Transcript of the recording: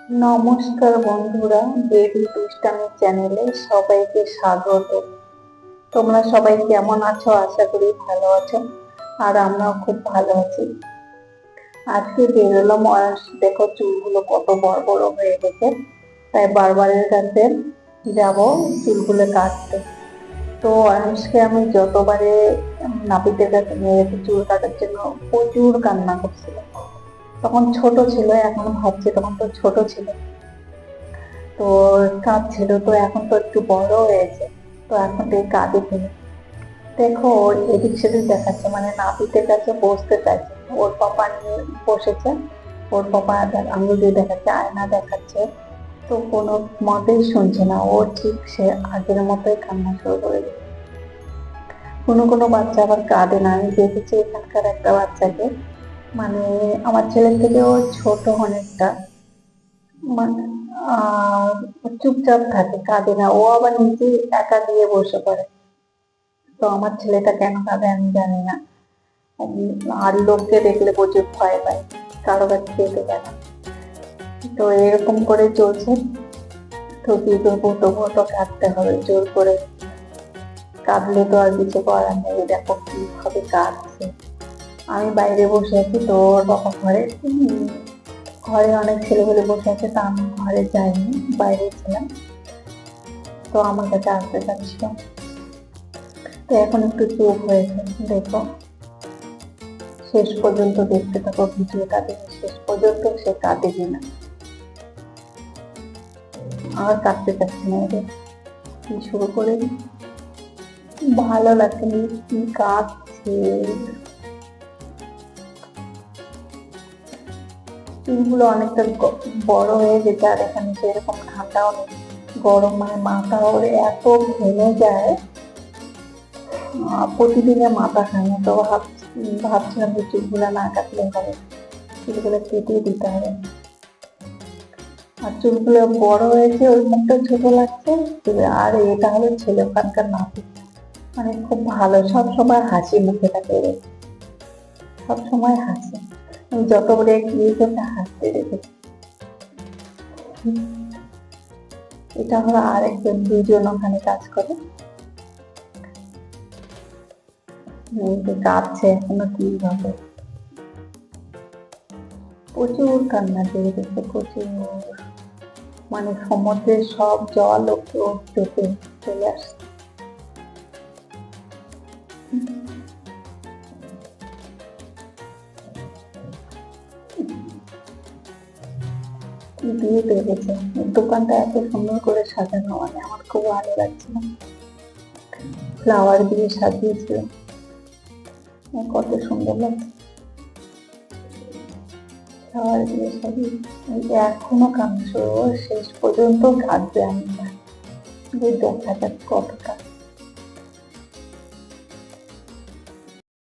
নমস্কার বন্ধুরা, বেবি দুষ্টামি চ্যানেলে সবাইকে স্বাগত। তোমরা সবাই কেমন আছো? আশা করি ভালো আছো, আর আমরাও খুব ভালো আছি। আজকে বেরোলাম, দেখো চুলগুলো কত বড় বড় হয়ে গেছে, তাই বারবারের কাছে যাব চুলগুলো কাটতে। তো আনুষকে আমি যতবারে নাপিতের কাছে নিয়ে গেছি চুল কাটার জন্য, প্রচুর কান্না করছিল। তখন ছোট ছিল, এখন ভাবছি তখন তো ছোট ছিল, তো কাঁদছিল। তো এখন তো একটু বড় হয়েছে, তো এখন তো কাঁদে কিনে দেখো ওর এদিক সেদিক দেখাচ্ছে, মানে নাপিতের কাছে বসতে চাইছে। ওর পাপা নিয়ে বসেছে, ওর পাপা আঙুল দিয়ে দেখাচ্ছে, আয়না দেখাচ্ছে। তো কোনো মতেই শুনছে না ও, ঠিক সে আগের মতোই কান্না শুরু করে দিচ্ছে। কোনো কোনো বাচ্চা আবার কাঁদে না। আমি দেখেছি এখানকার একটা বাচ্চাকে, মানে আমার ছেলের থেকে ও ছোট অনেকটা, মানে চুপচাপ থাকে, কাঁদে না। ও আবার নিজে একা দিয়ে বসে পড়ে। তো আমার ছেলেটা কেন কাঁদে আমি জানি না। আর লোককে দেখলে প্রচুর ভয় পায়, কারো কাছে যেতে পারে না। তো এরকম করে চলছে। তো কি করবো, তবুও তো কাঁদতে হবে জোর করে। কাঁদলে তো আর কিছু করার নেই। দেখো কিভাবে কাঁদছে। আমি বাইরে বসে আছি, তো ওর বাবা ঘরে ঘরে অনেক ছেলেগুলো বসে আছে, তা আমি ঘরে যাইনি, বাইরে ছিলাম। তো আমার কাছে আসতে চাচ্ছিল, তো এখন একটু চুপ হয়েছে। দেখো শেষ পর্যন্ত দেখতে থাকো ভিডিওটা, দেখে শেষ পর্যন্ত সে কাঁদে কিনা। আর কাঁদতে চাচ্ছি না, এদের কি শুরু করে ভালো লাগছে না, কি কাঁদছে। চুলগুলো অনেকটা বড় হয়ে গেছে, আর এখানে সেরকম ঠান্ডাও নেই, গরম, মানে মাথা ওর এত ঘেমে যায়। প্রতিদিনে মাথা খায়, তো ভাবছিলাম যে চুলগুলো না কাটলে হবে, চুলগুলো কেটে দিতে হবে। আর চুলগুলো বড় হয়েছে, ওই মুখটা ছোট লাগছে। আর এটা হলো ছেলে ওখানকার নাতি, মানে খুব ভালো, সব সময় হাসি মুখে থাকে, সব সময় হাসে। আমি যতবারে গিয়ে তোকে হাসতে দেখেছি। এটা হলো আরেকজন, দুজন ওখানে কাজ করে, কাঁদছে এখনো কি হবে। প্রচুর কান্না করে গেছে, প্রচুর, মানে সমুদ্রের সব জল ওকে ওর পেটে চলে আসছে। কি দিয়ে পেরেছে, দোকানটা এত সুন্দর করে সাজানো, মানে আমার খুব ভালো লাগছিল। ফ্লাওয়ার দিয়ে সাজিয়েছিল, কত সুন্দর লাগছে। ফ্লাওয়ার দিয়ে সাজিয়ে এখনো কাজ শুরু, শেষ পর্যন্ত কাঁদবে। আমি দেখা যাক কত কাজ।